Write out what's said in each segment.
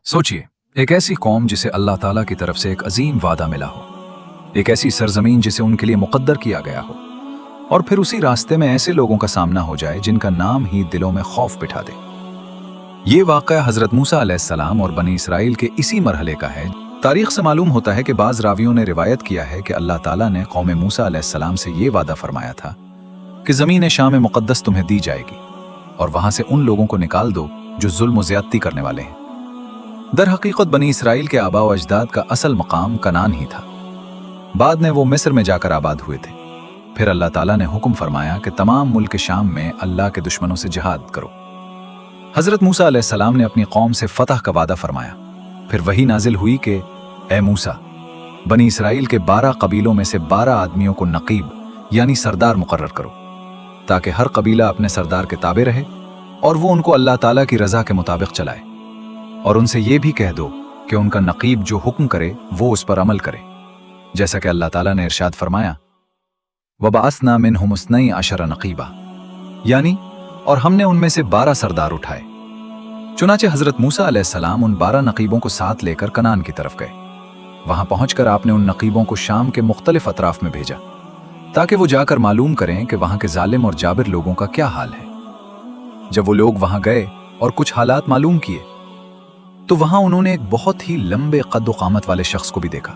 सोचिए, एक ऐसी कौम जिसे अल्लाह ताला की तरफ से एक अजीम वादा मिला हो, एक ऐसी सरजमीन जिसे उनके लिए मुकद्दर किया गया हो, और फिर उसी रास्ते में ऐसे लोगों का सामना हो जाए जिनका नाम ही दिलों में खौफ बिठा दे। ये वाक़या हज़रत मूसा अलैहिस्सलाम और बनी इसराइल के इसी मरहले का है। तारीख से मालूम होता है कि बाज़ रावियों ने रिवायत किया है कि अल्लाह ताला ने कौम मूसा अलैहिस्सलाम से ये वादा फरमाया था कि ज़मीन शाम मुक़द्दस तुम्हें दी जाएगी और वहां से उन लोगों को निकाल दो जो जुल्म व ज़्यादती करने वाले हैं। दर हकीकत बनी इसराइल के आबा व अजदाद का असल मकाम कनान ही था। बाद में वो मिस्र में जाकर आबाद हुए थे। फिर अल्लाह ताला ने हुक्म फरमाया कि तमाम मुल्क शाम में अल्लाह के दुश्मनों से जिहाद करो। हज़रत मूसा अलैहिस्सलाम ने अपनी कौम से फतह का वादा फरमाया। फिर वही नाजिल हुई कि ए मूसा, बनी इसराइल के 12 कबीलों में से 12 आदमियों को नकीब यानी सरदार मुकर्रर करो, ताकि हर कबीला अपने सरदार के ताबे रहे और वो उनको अल्लाह ताला की रजा के मुताबिक चलाए। और उनसे ये भी कह दो कि उनका नकीब जो हुक्म करे वो उस पर अमल करे, जैसा कि अल्लाह ताला ने इरशाद फरमाया, वबअसना मिनहुम इस्नई अशरा नकीबा, यानी और हमने उनमें से 12 सरदार उठाए। चुनाचे हजरत मूसा अलैहिस्सलाम उन 12 नकीबों को साथ लेकर कनान की तरफ गए। वहां पहुंचकर आपने उन नकीबों को शाम के मुख्तलिफ अतराफ में भेजा ताकि वो जाकर मालूम करें कि वहां के जालिम और जाबिर लोगों का क्या हाल है। जब वो लोग वहां गए और कुछ हालात मालूम किए तो वहां उन्होंने एक बहुत ही लंबे कद कामत वाले शख्स को भी देखा।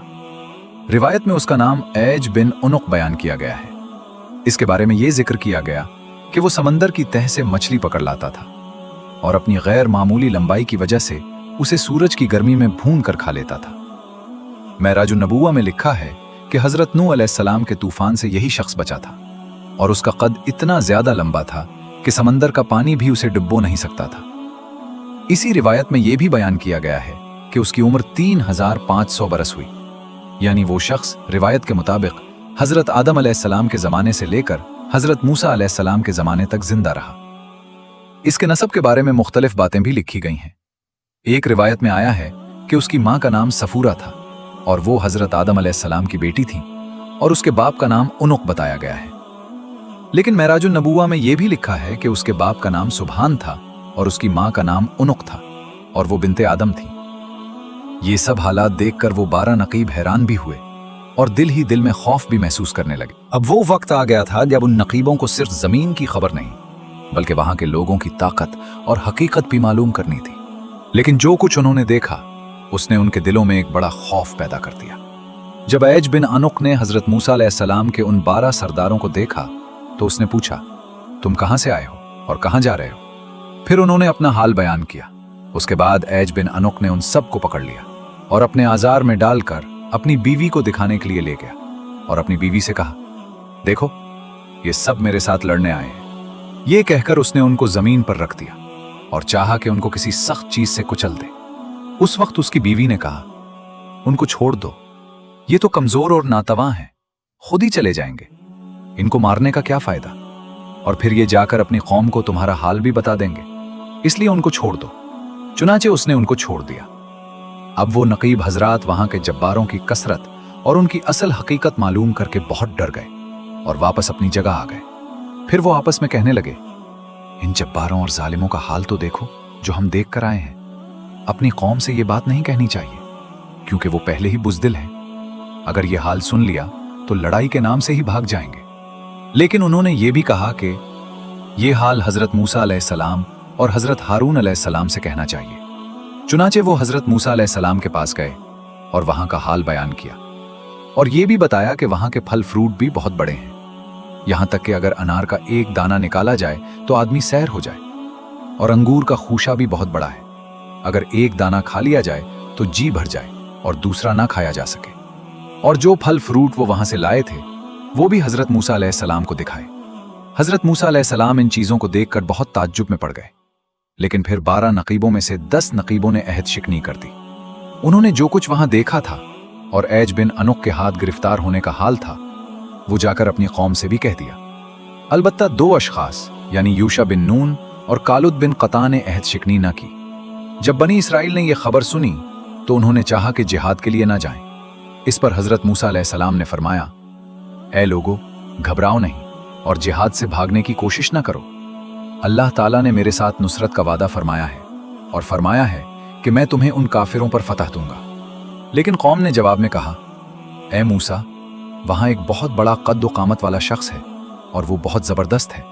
रिवायत में उसका नाम ऐज बिन उनुक बयान किया गया है। इसके बारे में यह जिक्र किया गया कि वो समंदर की तह से मछली पकड़ लाता था और अपनी गैर मामूली लंबाई की वजह से उसे सूरज की गर्मी में भून कर खा लेता था। महराजुन नबूवा में लिखा है कि हजरत नूह अलैहिस्सलाम के तूफान से यही शख्स बचा था और उसका कद इतना ज्यादा लंबा था कि समंदर का पानी भी उसे डुबो नहीं सकता था। इसी रिवायत में यह भी बयान किया गया है कि उसकी उम्र 3500 बरस हुई, यानी वो शख्स रिवायत के मुताबिक हजरत आदम अलैहिस्सलाम के जमाने से लेकर हजरत मूसा अलैहिस्सलाम के जमाने तक जिंदा रहा। इसके नसब के बारे में मुख्तलिफ बातें भी लिखी गई हैं। एक रिवायत में आया है कि उसकी मां का नाम सफूरा था और वो हजरत आदम अलैहिस्सलाम की बेटी थी और उसके बाप का नाम उनुक बताया गया है। लेकिन महराजुन नबूवा में यह भी लिखा है कि उसके बाप का नाम सुबहान था और उसकी मां का नाम उनुक था और वो बिनते आदम थी। ये सब हालात देखकर वो 12 नकीब हैरान भी हुए और दिल ही दिल में खौफ भी महसूस करने लगे। अब वो वक्त आ गया था जब उन नकीबों को सिर्फ जमीन की खबर नहीं बल्कि वहां के लोगों की ताकत और हकीकत भी मालूम करनी थी। लेकिन जो कुछ उन्होंने देखा उसने उनके दिलों में एक बड़ा खौफ पैदा कर दिया। जब ऐज बिन अनुक ने हजरत मूसा अलैहिस्सलाम के उन 12 सरदारों को देखा तो उसने पूछा, तुम कहां से आए हो और कहां जा रहे हो? फिर उन्होंने अपना हाल बयान किया। उसके बाद ऐज बिन अनुक ने उन सब को पकड़ लिया और अपने आजार में डालकर अपनी बीवी को दिखाने के लिए ले गया और अपनी बीवी से कहा, देखो ये सब मेरे साथ लड़ने आए हैं। ये कहकर उसने उनको जमीन पर रख दिया और चाहा कि उनको किसी सख्त चीज से कुचल दे। उस वक्त उसकी बीवी ने कहा, उनको छोड़ दो, ये तो कमजोर और नातवां हैं, खुद ही चले जाएंगे, इनको मारने का क्या फायदा, और फिर ये जाकर अपनी कौम को तुम्हारा हाल भी बता देंगे, इसलिए उनको छोड़ दो। चुनाचे उसने उनको छोड़ दिया। अब वो नकीब हजरात वहां के जब्बारों की कसरत और उनकी असल हकीकत मालूम करके बहुत डर गए और वापस अपनी जगह आ गए। फिर वो आपस में कहने लगे, इन जब्बारों और जालिमों का हाल तो देखो जो हम देख कर आए हैं। अपनी कौम से ये बात नहीं कहनी चाहिए क्योंकि वो पहले ही बुज़दिल हैं। अगर ये हाल सुन लिया तो लड़ाई के नाम से ही भाग जाएंगे। लेकिन उन्होंने ये भी कहा कि ये हाल हजरत मूसा अलैहिस्सलाम और हजरत हारून अलैहिस्सलाम से कहना चाहिए। चुनाचे वो हजरत मूसा अलैहिस्सलाम के पास गए और वहां का हाल बयान किया और ये भी बताया कि वहां के फल फ्रूट भी बहुत बड़े हैं, यहां तक कि अगर अनार का एक दाना निकाला जाए तो आदमी सैर हो जाए, और अंगूर का खूशा भी बहुत बड़ा है, अगर एक दाना खा लिया जाए तो जी भर जाए और दूसरा ना खाया जा सके। और जो फल फ्रूट वो वहां से लाए थे वो भी हजरत मूसा अलैहिस्सलाम को दिखाए। हजरत मूसा अलैहिस्सलाम इन चीजों को देखकर बहुत ताज्जुब में पड़ गए। लेकिन फिर 12 नकीबों में से 10 नकीबों ने अहद शिकनी कर दी। उन्होंने जो कुछ वहां देखा था और ऐज बिन अनुक के हाथ गिरफ्तार होने का हाल था वो जाकर अपनी कौम से भी कह दिया। अलबत्ता 2 अशखास यानी यूशा बिन नून और कालुद बिन कता ने अहद शिकनी न की। जब बनी इसराइल ने यह खबर सुनी तो उन्होंने चाहा कि जिहाद के लिए ना जाएं। इस पर हजरत मूसा अलैहिस्सलाम ने फरमाया, ए लोगो, घबराओ नहीं और जिहाद से भागने की कोशिश ना करो। अल्लाह ताला ने मेरे साथ नुसरत का वादा फरमाया है और फरमाया है कि मैं तुम्हें उन काफिरों पर फतह दूंगा। लेकिन कौम ने जवाब में कहा, ए मूसा, वहां एक बहुत बड़ा कद्द व कामत वाला शख्स है और वो बहुत जबरदस्त है।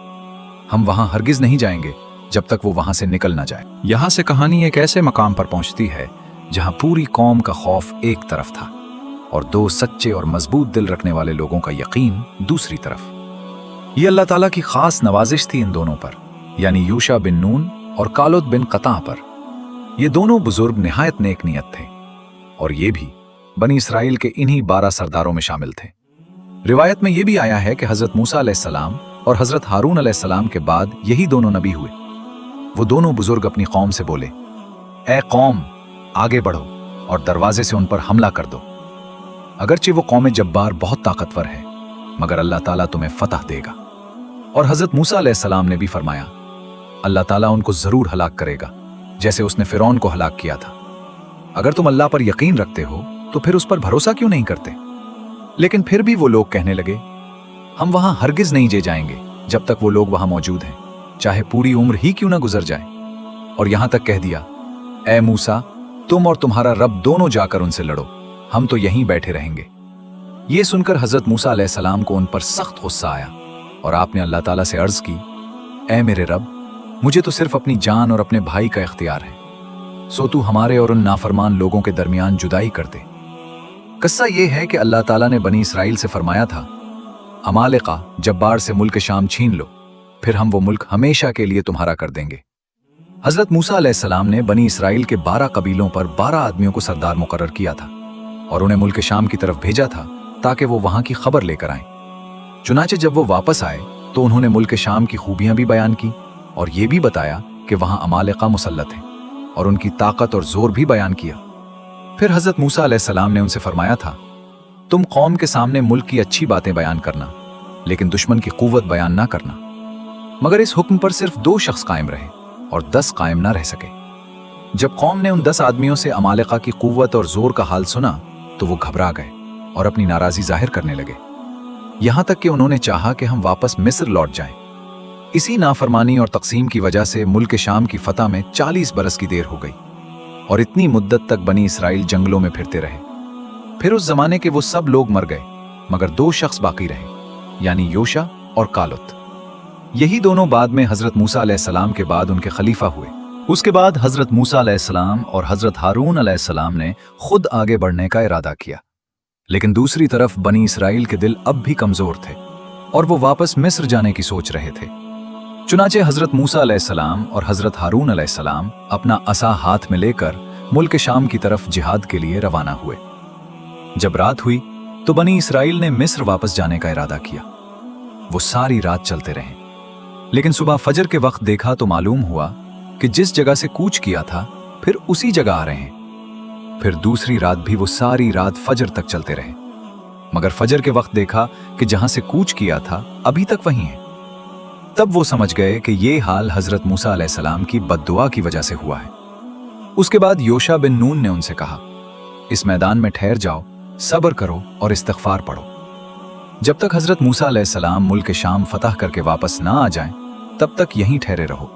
हम वहां हरगिज नहीं जाएंगे जब तक वो वहां से निकल ना जाए। यहां से कहानी एक ऐसे मकाम पर पहुंचती है जहां पूरी कौम का खौफ एक तरफ था और दो सच्चे और मजबूत दिल रखने वाले लोगों का यकीन दूसरी तरफ। ये अल्लाह ताला की खास नवाजिश थी इन दोनों पर, यानी यूशा बिन नून और कालुद बिन कता पर। ये दोनों बुजुर्ग निहायत नेक नियत थे और ये भी बनी इसराइल के इन्हीं 12 सरदारों में शामिल थे। रिवायत में यह भी आया है कि हजरत मूसा अलैहिस्सलाम और हजरत हारून अलैहिस्सलाम के बाद यही दोनों नबी हुए। वो दोनों बुजुर्ग अपनी कौम से बोले, ए कौम, आगे बढ़ो और दरवाजे से उन पर हमला कर दो। अगरचे वो कौम जब्बार बहुत ताकतवर है, मगर अल्लाह ताला तुम्हें फतह देगा। और हजरत मूसा अलैहिस्सलाम ने भी फरमाया, अल्लाह ताला उनको जरूर हलाक करेगा, जैसे उसने फिरौन को हलाक किया था। अगर तुम अल्लाह पर यकीन रखते हो तो फिर उस पर भरोसा क्यों नहीं करते? लेकिन फिर भी वो लोग कहने लगे, हम वहां हरगिज नहीं जे जाएंगे जब तक वो लोग वहां मौजूद हैं, चाहे पूरी उम्र ही क्यों ना गुजर जाए। और यहां तक कह दिया, ए मूसा, तुम और तुम्हारा रब दोनों जाकर उनसे लड़ो, हम तो यहीं बैठे रहेंगे। ये सुनकर हजरत मूसा अलैहिस्सलाम को उन पर सख्त गुस्सा आया और आपने अल्लाह ताला से अर्ज की, ए मेरे रब, मुझे तो सिर्फ अपनी जान और अपने भाई का इख्तियार है, सो तू हमारे और उन नाफरमान लोगों के दरमियान जुदाई कर दे। किस्सा ये है कि अल्लाह ताला ने बनी इसराइल से फरमाया था, अमालिका जब्बार से मुल्क शाम छीन लो, फिर हम वो मुल्क हमेशा के लिए तुम्हारा कर देंगे। हजरत मूसा अलैहिस्सलाम ने बनी इसराइल के 12 कबीलों पर 12 आदमियों को सरदार मुकर्रर किया था और उन्हें मुल्क शाम की तरफ भेजा था ताकि वो वहां की खबर लेकर आएं। चुनाचे जब वो वापस आए तो उन्होंने मुल्क शाम की खूबियां भी बयान की और ये भी बताया कि वहां अमालिका मुसल्लत हैं और उनकी ताकत और जोर भी बयान किया। फिर हजरत मूसा अलैहिस्सलाम ने उनसे फरमाया था, तुम कौम के सामने मुल्क की अच्छी बातें बयान करना, लेकिन दुश्मन की कुव्वत बयान ना करना। मगर इस हुक्म पर सिर्फ 2 शख्स कायम रहे और 10 कायम ना रह सके। जब कौम ने उन 10 आदमियों से अमालिका की कुव्वत और जोर का हाल सुना तो वो घबरा गए और अपनी नाराजगी जाहिर करने लगे, यहां तक कि उन्होंने चाहा कि हम वापस मिस्र लौट जाएं। इसी नाफरमानी और तकसीम की वजह से मुल्क शाम की फतह में 40 बरस की देर हो गई और इतनी मुद्दत तक बनी इसराइल जंगलों में फिरते रहे। फिर उस जमाने के वो सब लोग मर गए, मगर 2 शख्स बाकी रहे, यानी योशा और कालुत। यही दोनों बाद में हजरत मूसा अलैहिस्सलाम के बाद उनके खलीफा हुए। उसके बाद हजरत मूसा अलैहिस्सलाम और हजरत हारून अलैहिस्सलाम ने खुद आगे बढ़ने का इरादा किया, लेकिन दूसरी तरफ बनी इसराइल के दिल अब भी कमजोर थे और वो वापस मिस्र जाने की सोच रहे थे। चुनाचे हजरत मूसा अलैहिस्सलाम और हजरत हारून अलैहिस्सलाम अपना असा हाथ में लेकर मुल्क शाम की तरफ जिहाद के लिए रवाना हुए। जब रात हुई तो बनी इसराइल ने मिस्र वापस जाने का इरादा किया। वो सारी रात चलते रहे, लेकिन सुबह फजर के वक्त देखा तो मालूम हुआ कि जिस जगह से कूच किया था फिर उसी जगह आ रहे हैं। फिर दूसरी रात भी वो सारी रात फजर तक चलते रहे, मगर फजर के वक्त देखा कि जहां से कूच किया था अभी तक वहीं है। तब वो समझ गए कि ये हाल हजरत मूसा अलैहिस्सलाम की बद्दुआ की वजह से हुआ है। उसके बाद योशा बिन नून ने उनसे कहा, इस मैदान में ठहर जाओ, सब्र करो और इस्तिग़फ़ार पढ़ो। जब तक हजरत मूसा अलैहिस्सलाम मुल्क शाम फतह करके वापस ना आ जाएं, तब तक यहीं ठहरे रहो।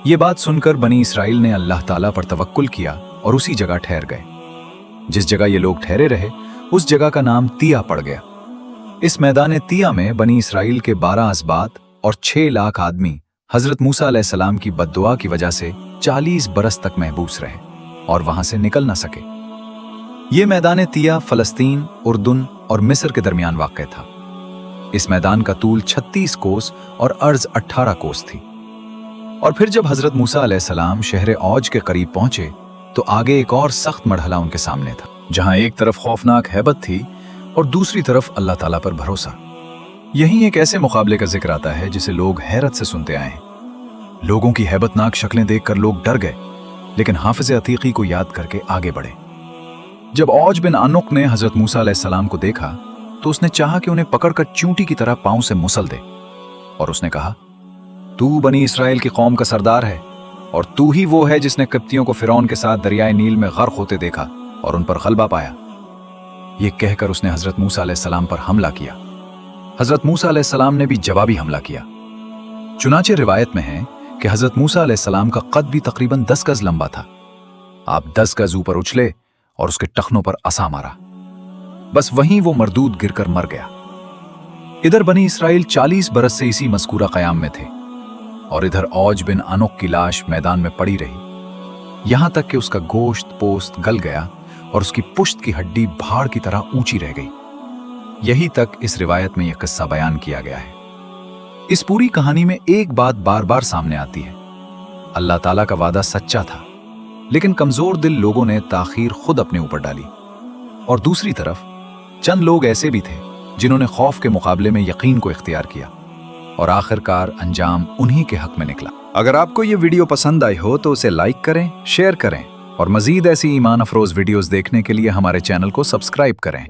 ये बात सुनकर बनी इसराइल ने अल्लाह ताला पर तवक्कुल किया और उसी जगह ठहर गए। जिस जगह ये लोग ठहरे रहे उस जगह का नाम तिया पड़ गया। इस मैदान तिया में बनी इसराइल के 12 असबात और 6 लाख आदमी हजरत मूसा अलैहिस्सलाम की बद्दुआ की वजह से 40 बरस तक महबूस रहे और वहां से निकल ना सके। ये मैदान तिया फलस्तीन, उर्दुन और मिस्र के दरमियान वाक़ था। इस मैदान का तूल 36 कोस और अर्ज 18 कोस थी। और फिर जब हजरत मूसा अलैहिस्सलाम शहर औज के करीब पहुंचे तो आगे एक और सख्त मरहला उनके सामने था, जहां एक तरफ खौफनाक हैबत थी और दूसरी तरफ अल्लाह ताला पर भरोसा। यहीं एक ऐसे मुकाबले का जिक्र आता है जिसे लोग हैरत से सुनते आए हैं। लोगों की हैबतनाक शक्लें देखकर लोग डर गए, लेकिन हाफिज अतीकी को याद करके आगे बढ़े। जब औज बिन आनुक ने हजरत मूसा अलैहिस्सलाम को देखा तो उसने चाहा कि उन्हें पकड़कर चूंटी की तरह पांव से मुसल दे, और उसने कहा, तू बनी इसराइल की कौम का सरदार है और तू ही वो है जिसने किप्तियों को फिरौन के साथ दरियाए नील में गर्क होते देखा और उन पर गलबा पाया। ये कहकर उसने हजरत मूसा अलैहिस्सलाम पर हमला किया। हजरत मूसा अलैहिस्सलाम ने भी जवाबी हमला किया। चुनाचे रिवायत में है कि हजरत मूसा अलैहिस्सलाम का कद भी तकरीबन 10 गज लंबा था। आप 10 गज ऊपर उछले और उसके टखनों पर असा मारा। बस वहीं वो मरदूद गिरकर मर गया। इधर बनी इसराइल 40 बरस से इसी मस्कूरा कयाम में थे और इधर औज बिन अनुक की लाश मैदान में पड़ी रही, यहां तक कि उसका गोश्त पोस्त गल गया और उसकी पुश्त की हड्डी भाड़ की तरह ऊंची रह गई। यही तक इस रिवायत में यह किस्सा बयान किया गया है। इस पूरी कहानी में एक बात बार बार सामने आती है, अल्लाह ताला का वादा सच्चा था, लेकिन कमजोर दिल लोगों ने ताखीर खुद अपने ऊपर डाली। और दूसरी तरफ चंद लोग ऐसे भी थे जिन्होंने खौफ के मुकाबले में यकीन को इख्तियार किया और आखिरकार अंजाम उन्हीं के हक में निकला। अगर आपको ये वीडियो पसंद आई हो तो उसे लाइक करें, शेयर करें और मजीद ऐसी ईमान अफरोज वीडियोस देखने के लिए हमारे चैनल को सब्सक्राइब करें।